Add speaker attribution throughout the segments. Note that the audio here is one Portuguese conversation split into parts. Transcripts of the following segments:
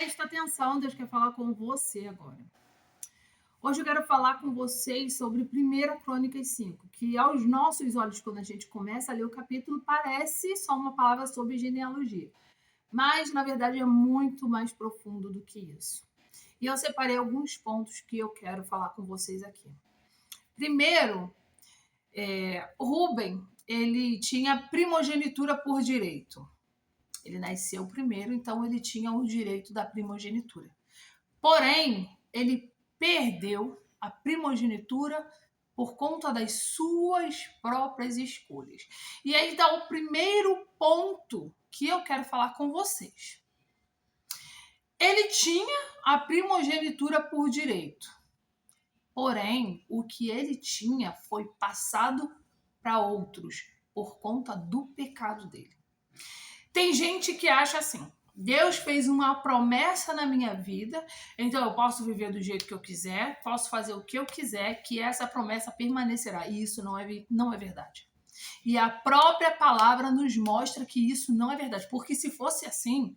Speaker 1: Presta atenção, Deus quer falar com você agora. Hoje eu quero falar com vocês sobre 1 Crônicas 5, que aos nossos olhos, quando a gente começa a ler o capítulo, parece só uma palavra sobre genealogia. Mas, na verdade, é muito mais profundo do que isso. E eu separei alguns pontos que eu quero falar com vocês aqui. Primeiro, Rúben, ele tinha primogenitura por direito. Ele nasceu primeiro, então ele tinha o direito da primogenitura. Porém, ele perdeu a primogenitura por conta das suas próprias escolhas. E aí está o primeiro ponto que eu quero falar com vocês. Ele tinha a primogenitura por direito. Porém, o que ele tinha foi passado para outros por conta do pecado dele. Tem gente que acha assim: Deus fez uma promessa na minha vida, então eu posso viver do jeito que eu quiser, posso fazer o que eu quiser, que essa promessa permanecerá. E isso não é verdade. E a própria palavra nos mostra que isso não é verdade. Porque se fosse assim,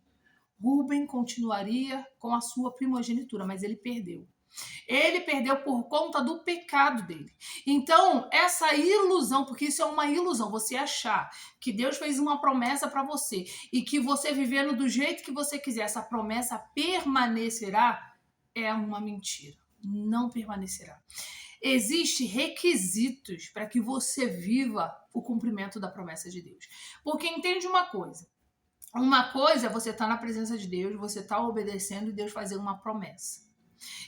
Speaker 1: Rúben continuaria com a sua primogenitura, mas ele perdeu. Ele perdeu por conta do pecado dele. Então, essa ilusão, porque isso é uma ilusão, você achar que Deus fez uma promessa para você e que você vivendo do jeito que você quiser, essa promessa permanecerá, é uma mentira. Não permanecerá. Existem requisitos para que você viva o cumprimento da promessa de Deus. Porque entende uma coisa. Uma coisa é você estar na presença de Deus, você estar obedecendo e Deus fazer uma promessa.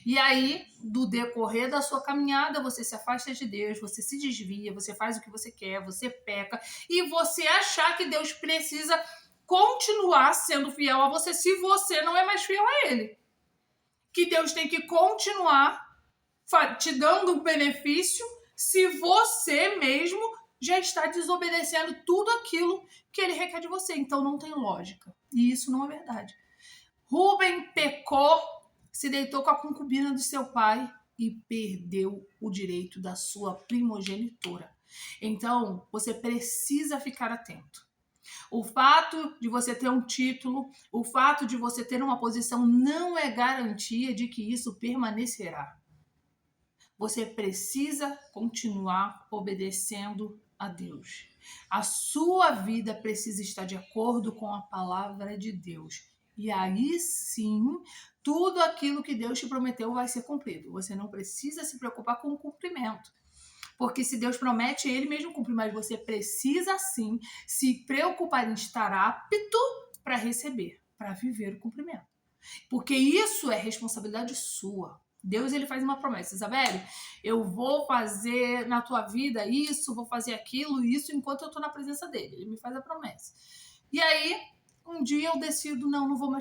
Speaker 1: E aí, do decorrer da sua caminhada, você se afasta de Deus, você se desvia, você faz o que você quer, você peca, e você achar que Deus precisa continuar sendo fiel a você se você não é mais fiel a Ele. Que Deus tem que continuar te dando um benefício se você mesmo já está desobedecendo tudo aquilo que Ele requer de você. Então não tem lógica. E isso não é verdade. Rúben pecou, se deitou com a concubina do seu pai e perdeu o direito da sua primogenitura. Então, você precisa ficar atento. O fato de você ter um título, o fato de você ter uma posição não é garantia de que isso permanecerá. Você precisa continuar obedecendo a Deus. A sua vida precisa estar de acordo com a palavra de Deus. E aí sim, tudo aquilo que Deus te prometeu vai ser cumprido. Você não precisa se preocupar com o cumprimento. Porque se Deus promete, Ele mesmo cumpre. Mas você precisa sim se preocupar em estar apto para receber, para viver o cumprimento. Porque isso é responsabilidade sua. Deus, ele faz uma promessa: Isabelle, eu vou fazer na tua vida isso, vou fazer aquilo, isso, enquanto eu estou na presença dele. Ele me faz a promessa. E aí, um dia eu decido, não vou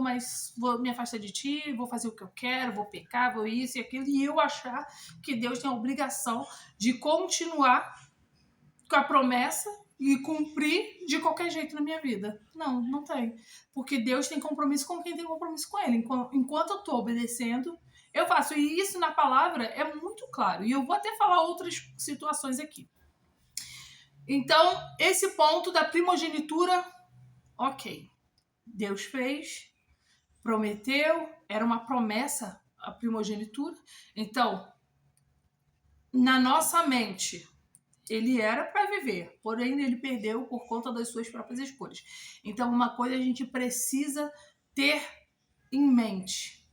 Speaker 1: mais, vou me afastar de ti, vou fazer o que eu quero, vou pecar, vou isso e aquilo, e eu achar que Deus tem a obrigação de continuar com a promessa e cumprir de qualquer jeito na minha vida. Não, não tem. Porque Deus tem compromisso com quem tem compromisso com Ele. Enquanto eu estou obedecendo, eu faço. E isso na palavra é muito claro. E eu vou até falar outras situações aqui. Então, esse ponto da primogenitura, ok. Deus fez, prometeu, era uma promessa a primogenitura. Então, na nossa mente, ele era para viver, porém ele perdeu por conta das suas próprias escolhas. Então, uma coisa a gente precisa ter em mente.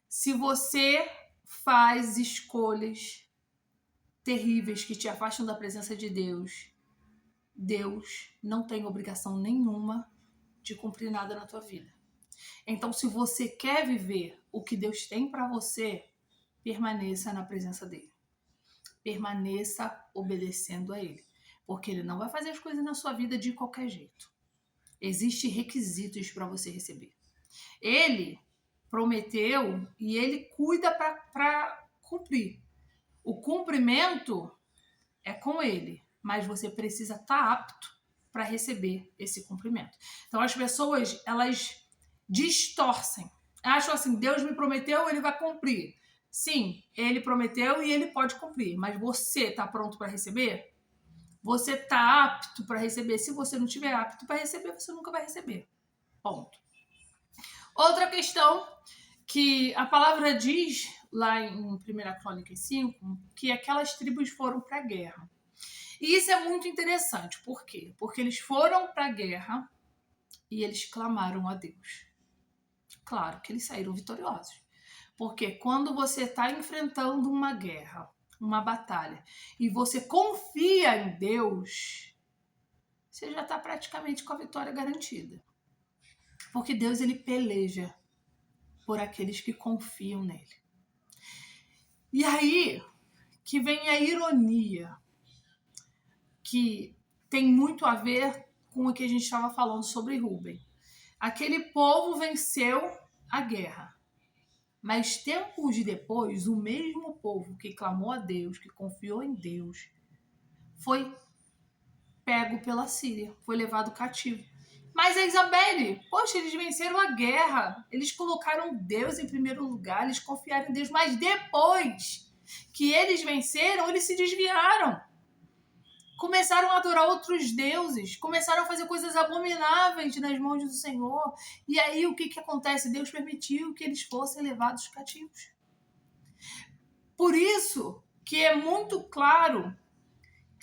Speaker 1: Se você faz escolhas terríveis que te afastam da presença de Deus, Deus não tem obrigação nenhuma de cumprir nada na tua vida. Então, se você quer viver o que Deus tem para você, permaneça na presença dele. Permaneça obedecendo a ele. Porque ele não vai fazer as coisas na sua vida de qualquer jeito. Existem requisitos para você receber. Ele prometeu e ele cuida para cumprir. O cumprimento é com ele, mas você precisa estar apto para receber esse cumprimento. Então as pessoas, elas distorcem. Acham assim, Deus me prometeu, ele vai cumprir. Sim, ele prometeu e ele pode cumprir, mas você está pronto para receber? Você está apto para receber? Se você não estiver apto para receber, você nunca vai receber. Ponto. Outra questão que a palavra diz lá em 1 Crônicas 5, que aquelas tribos foram para a guerra. E isso é muito interessante. Por quê? Porque eles foram para a guerra e eles clamaram a Deus. Claro que eles saíram vitoriosos. Porque quando você está enfrentando uma guerra, uma batalha, e você confia em Deus, você já está praticamente com a vitória garantida. Porque Deus, ele peleja por aqueles que confiam nele. E aí que vem a ironia, que tem muito a ver com o que a gente estava falando sobre Rúben. Aquele povo venceu a guerra, mas tempos depois, o mesmo povo que clamou a Deus, que confiou em Deus, foi pego pela Síria, foi levado cativo. Mas a Isabelle, poxa, eles venceram a guerra, eles colocaram Deus em primeiro lugar, eles confiaram em Deus, mas depois que eles venceram, eles se desviaram. Começaram a adorar outros deuses, começaram a fazer coisas abomináveis nas mãos do Senhor. E aí o que acontece? Deus permitiu que eles fossem levados cativos. Por isso que é muito claro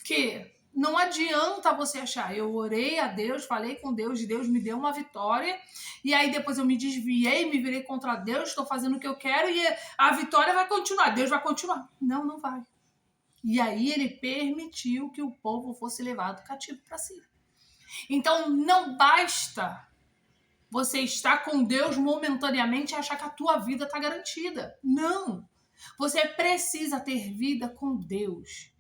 Speaker 1: que não adianta você achar, eu orei a Deus, falei com Deus, Deus me deu uma vitória, e aí depois eu me desviei, me virei contra Deus, estou fazendo o que eu quero, e a vitória vai continuar, Deus vai continuar. Não, não vai. E aí ele permitiu que o povo fosse levado cativo para si. Então não basta você estar com Deus momentaneamente e achar que a tua vida está garantida. Não! Você precisa ter vida com Deus.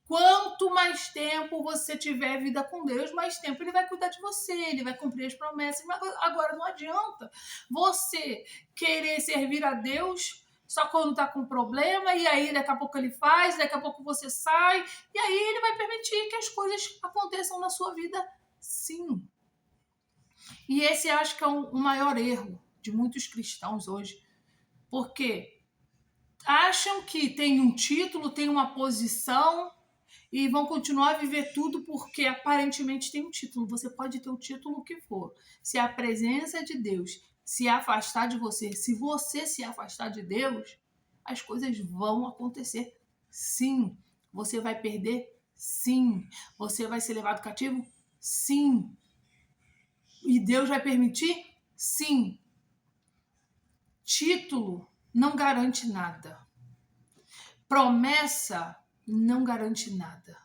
Speaker 1: Quanto mais tempo você tiver vida com Deus, mais tempo ele vai cuidar de você, ele vai cumprir as promessas. Mas agora não adianta você querer servir a Deus só quando tá com problema, e aí daqui a pouco ele faz, daqui a pouco você sai, e aí ele vai permitir que as coisas aconteçam na sua vida, sim. E esse acho que é o maior erro de muitos cristãos hoje, porque acham que tem um título, tem uma posição, e vão continuar a viver tudo porque aparentemente tem um título. Você pode ter o título que for. Se a presença de Deus se afastar de você, se você se afastar de Deus, as coisas vão acontecer, sim. Você vai perder, sim. Você vai ser levado cativo, sim. E Deus vai permitir, sim. Título não garante nada. Promessa não garante nada.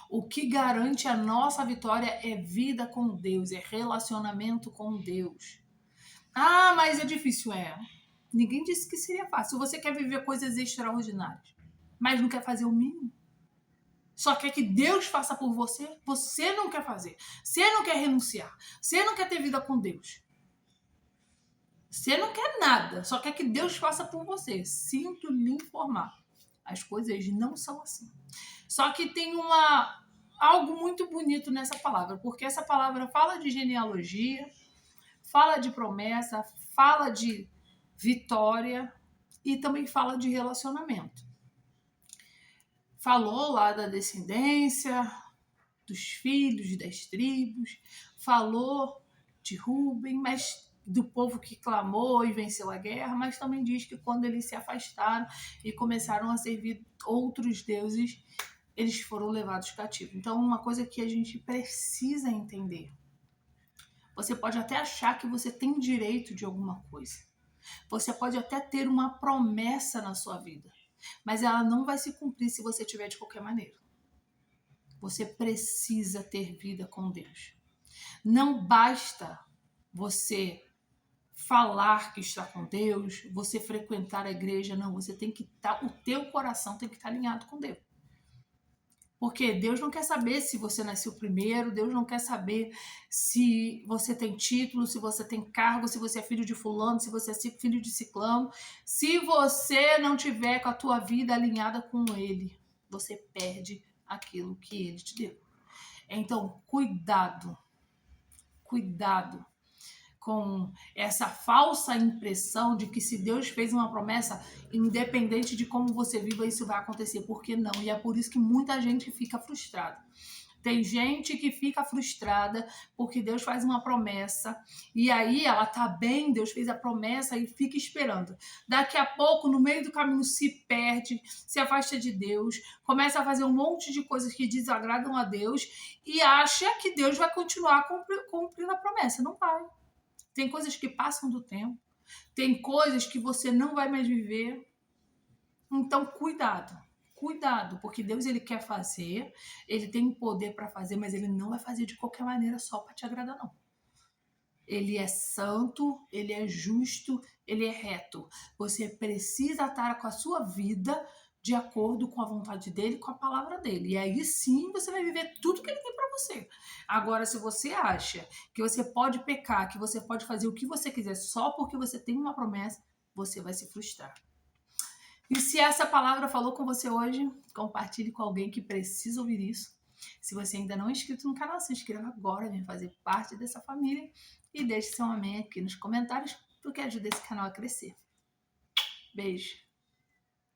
Speaker 1: O que garante a nossa vitória é vida com Deus, é relacionamento com Deus. Ah, mas é difícil, é. Ninguém disse que seria fácil. Você quer viver coisas extraordinárias, mas não quer fazer o mínimo. Só quer que Deus faça por você, você não quer fazer. Você não quer renunciar. Você não quer ter vida com Deus. Você não quer nada, só quer que Deus faça por você. Sinto lhe informar. As coisas não são assim. Só que tem algo muito bonito nessa palavra, porque essa palavra fala de genealogia, fala de promessa, fala de vitória e também fala de relacionamento. Falou lá da descendência, dos filhos, das tribos, falou de Rúben, mas do povo que clamou e venceu a guerra, mas também diz que quando eles se afastaram e começaram a servir outros deuses, eles foram levados cativos. Então, uma coisa que a gente precisa entender. Você pode até achar que você tem direito de alguma coisa. Você pode até ter uma promessa na sua vida, mas ela não vai se cumprir se você tiver de qualquer maneira. Você precisa ter vida com Deus. Não basta você falar que está com Deus, você frequentar a igreja, não, você tem que estar, o teu coração tem que estar alinhado com Deus. Porque Deus não quer saber se você nasceu primeiro, Deus não quer saber se você tem título, se você tem cargo, se você é filho de fulano, se você é filho de ciclano. Se você não tiver com a tua vida alinhada com Ele, você perde aquilo que Ele te deu. Então, cuidado com essa falsa impressão de que se Deus fez uma promessa, independente de como você viva, isso vai acontecer. Por que não? E é por isso que muita gente fica frustrada. Tem gente que fica frustrada porque Deus faz uma promessa e aí ela tá bem, Deus fez a promessa e fica esperando. Daqui a pouco, no meio do caminho, se perde, se afasta de Deus, começa a fazer um monte de coisas que desagradam a Deus e acha que Deus vai continuar cumprindo a promessa. Não vai. Tem coisas que passam do tempo, tem coisas que você não vai mais viver. Então, cuidado. Cuidado, porque Deus ele quer fazer, ele tem poder para fazer, mas ele não vai fazer de qualquer maneira só para te agradar, não. Ele é santo, ele é justo, ele é reto. Você precisa estar com a sua vida de acordo com a vontade dele, com a palavra dele. E aí sim você vai viver tudo que ele tem para você. Agora, se você acha que você pode pecar, que você pode fazer o que você quiser só porque você tem uma promessa, você vai se frustrar. E se essa palavra falou com você hoje, compartilhe com alguém que precisa ouvir isso. Se você ainda não é inscrito no canal, se inscreva agora, venha fazer parte dessa família e deixe seu amém aqui nos comentários, porque ajuda esse canal a crescer. Beijo!